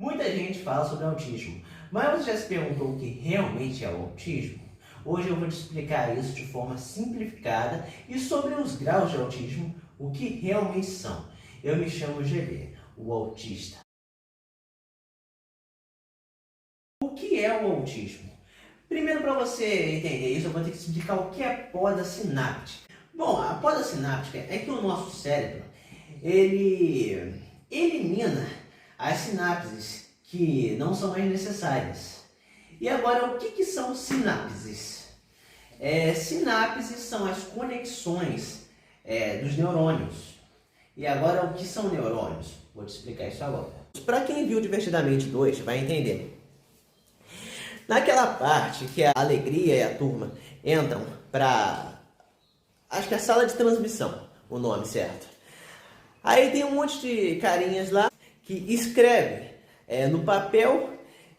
Muita gente fala sobre autismo, mas você já se perguntou o que realmente é o autismo? Hoje eu vou te explicar isso de forma simplificada e sobre os graus de autismo, o que realmente são. Eu me chamo GB, o autista. O que é o autismo? Primeiro, para você entender isso, eu vou ter que explicar o que é poda sináptica. Bom, a poda sináptica é que o nosso cérebro, ele elimina as sinapses que não são mais necessárias. E agora, o que são sinapses? Sinapses são as conexões dos neurônios. E agora, o que são neurônios? Vou te explicar isso agora. Para quem viu Divertidamente 2, vai entender. Naquela parte que a Alegria e a turma entram para, acho que é a sala de transmissão, o nome certo. Aí tem um monte de carinhas lá que escreve no papel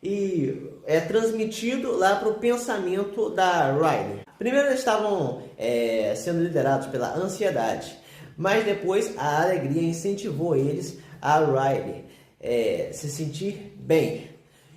e é transmitido lá para o pensamento da Riley. Primeiro eles estavam sendo liderados pela ansiedade, mas depois a alegria incentivou eles a Riley se sentir bem.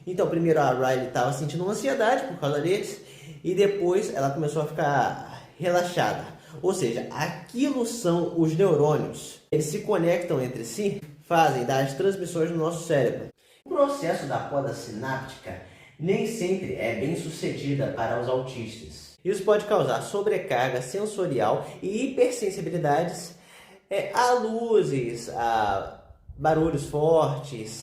Então primeiro a Riley estava sentindo ansiedade por causa deles e depois ela começou a ficar relaxada. Ou seja, aquilo são os neurônios. Eles se conectam entre si, fazem das transmissões no nosso cérebro. O processo da poda sináptica nem sempre é bem sucedida para os autistas. Isso pode causar sobrecarga sensorial e hipersensibilidades a luzes, a barulhos fortes.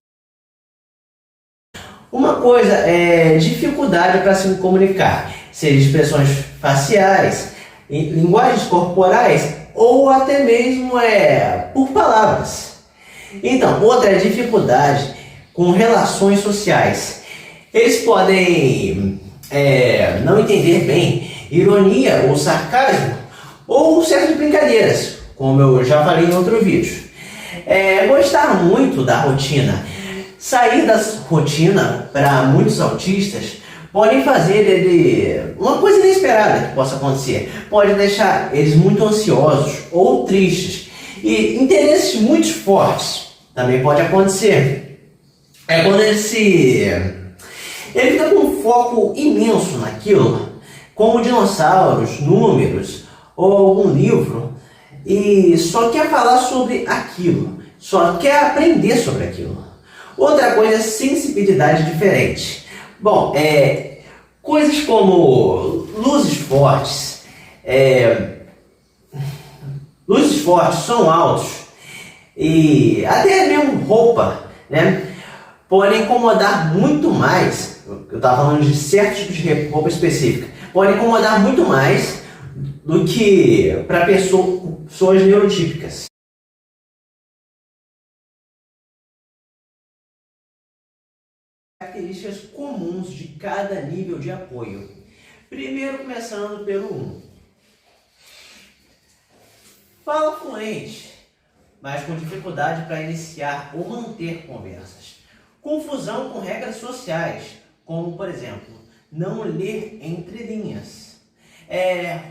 Uma coisa é dificuldade para se comunicar, seja expressões faciais, linguagens corporais ou até mesmo por palavras. Então, outra é dificuldade com relações sociais. Eles podem não entender bem ironia ou sarcasmo ou certas brincadeiras, como eu já falei em outro vídeo. Gostar muito da rotina. Sair da rotina para muitos autistas podem fazer uma coisa inesperada que possa acontecer. Pode deixar eles muito ansiosos ou tristes. E interesses muito fortes também pode acontecer. Quando ele fica com um foco imenso naquilo, como dinossauros, números ou algum livro, e só quer falar sobre aquilo, só quer aprender sobre aquilo. Outra coisa é sensibilidade diferente. Bom, coisas como luzes fortes, som altos e até mesmo roupa, né, podem incomodar muito mais. Eu estava falando de certos tipos de roupa específica. Podem incomodar muito mais do que para pessoas neurotípicas. Características comuns de cada nível de apoio. Primeiro, começando pelo 1. Fala fluente, mas com dificuldade para iniciar ou manter conversas. Confusão com regras sociais, como, por exemplo, não ler entre linhas.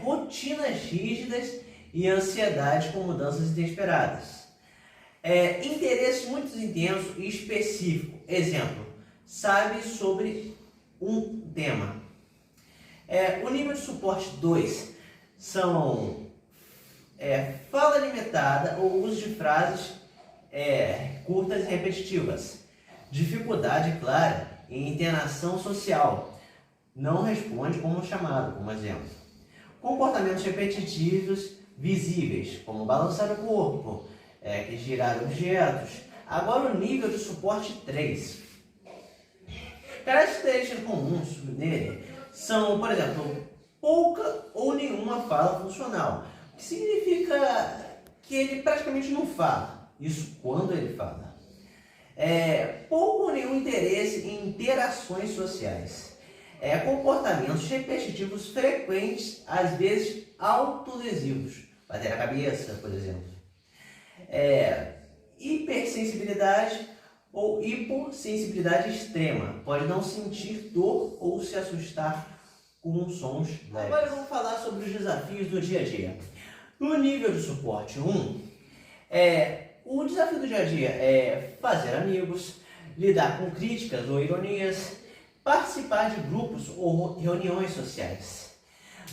Rotinas rígidas e ansiedade com mudanças inesperadas. Interesse muito intenso e específico. Exemplo, sabe sobre um tema. O nível de suporte 2 são fala limitada ou uso de frases curtas e repetitivas. Dificuldade clara em interação social. Não responde como chamado, como exemplo. Comportamentos repetitivos visíveis, como balançar o corpo, girar objetos. Agora o nível de suporte 3. Características comuns nele são, por exemplo, pouca ou nenhuma fala funcional, o que significa que ele praticamente não fala, isso quando ele fala. Pouco ou nenhum interesse em interações sociais. Comportamentos repetitivos frequentes, às vezes autolesivos, bater a cabeça, por exemplo. Hipersensibilidade ou hipossensibilidade extrema. Pode não sentir dor ou se assustar com sons leves. Agora vamos falar sobre os desafios do dia a dia. No nível de suporte 1, o desafio do dia a dia é fazer amigos, lidar com críticas ou ironias, participar de grupos ou reuniões sociais.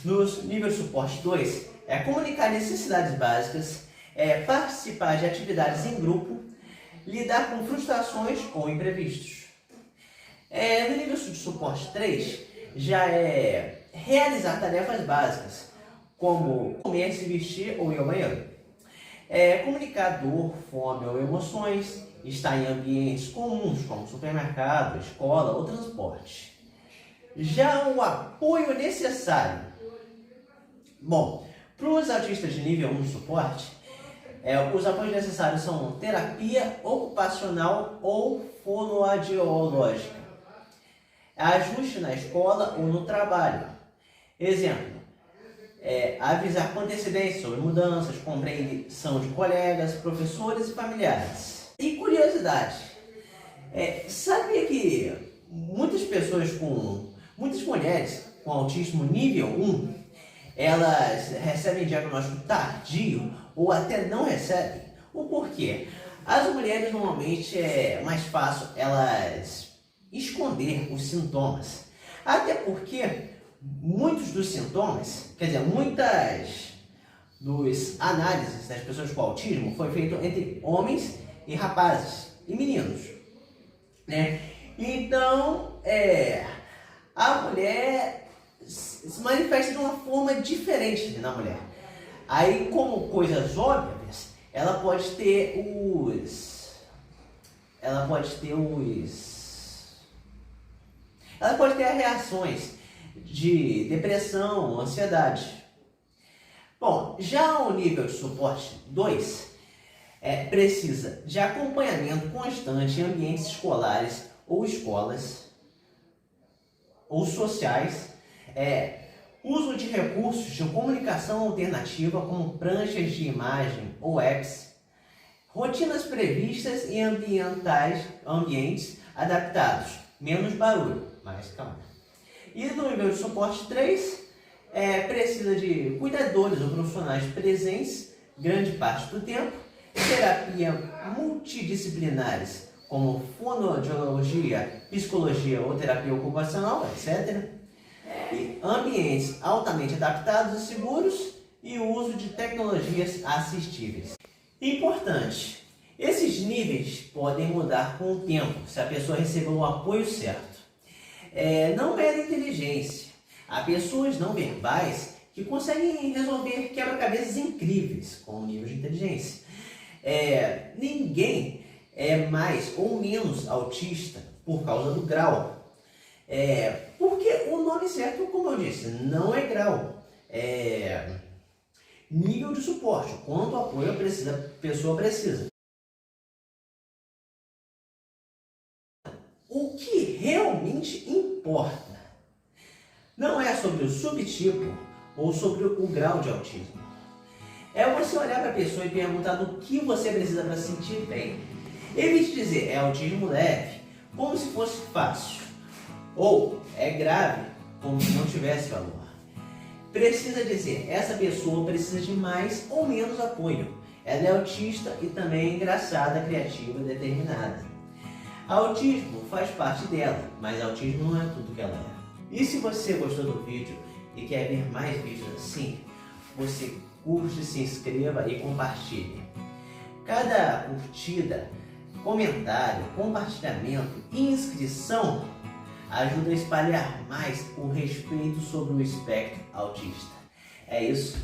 Nos níveis de suporte 2, comunicar necessidades básicas, participar de atividades em grupo, lidar com frustrações ou imprevistos. No nível de suporte 3, já é realizar tarefas básicas, como comer, se vestir ou ir ao banheiro. Comunicar dor, fome ou emoções, estar em ambientes comuns, como supermercado, escola ou transporte. Já o apoio necessário. Bom, para os autistas de nível 1 de suporte, os apoios necessários são terapia ocupacional ou fonoaudiológica, ajuste na escola ou no trabalho. Exemplo, avisar com antecedência sobre mudanças, compreensão de colegas, professores e familiares. E curiosidade, sabia que muitas mulheres com autismo nível 1, elas recebem diagnóstico tardio ou até não recebem? O porquê? As mulheres normalmente é mais fácil elas esconder os sintomas, até porque muitos dos sintomas, muitas das análises das pessoas com autismo foi feito entre homens e rapazes e meninos, né? Então, a mulher se manifesta de uma forma diferente na mulher. Aí, como coisas óbvias, ela pode ter reações de depressão, ansiedade. Bom, já o nível de suporte 2 precisa de acompanhamento constante em ambientes escolares ou escolas ou sociais, uso de recursos de comunicação alternativa como pranchas de imagem ou apps, rotinas previstas em ambientes adaptados, menos barulho, mais calma. E no nível de suporte 3, precisa de cuidadores ou profissionais presentes grande parte do tempo, terapia multidisciplinares como fonoaudiologia, psicologia ou terapia ocupacional, etc. E ambientes altamente adaptados e seguros e o uso de tecnologias assistíveis. Importante, esses níveis podem mudar com o tempo, se a pessoa receber o apoio certo. Não é da inteligência. Há pessoas não verbais que conseguem resolver quebra-cabeças incríveis com o nível de inteligência. Ninguém é mais ou menos autista por causa do grau. Porque o nome certo, como eu disse, não é grau. Nível de suporte, quanto apoio a pessoa precisa. O que realmente importa não é sobre o subtipo ou sobre o grau de autismo. É você olhar para a pessoa e perguntar do que você precisa para se sentir bem. Evite dizer é autismo leve, como se fosse fácil, ou é grave, como se não tivesse valor. Precisa dizer, essa pessoa precisa de mais ou menos apoio. Ela é autista e também é engraçada, criativa e determinada. Autismo faz parte dela, mas autismo não é tudo que ela é. E se você gostou do vídeo e quer ver mais vídeos assim, você curte, se inscreva e compartilhe. Cada curtida, comentário, compartilhamento e inscrição ajuda a espalhar mais o respeito sobre o espectro autista. É isso.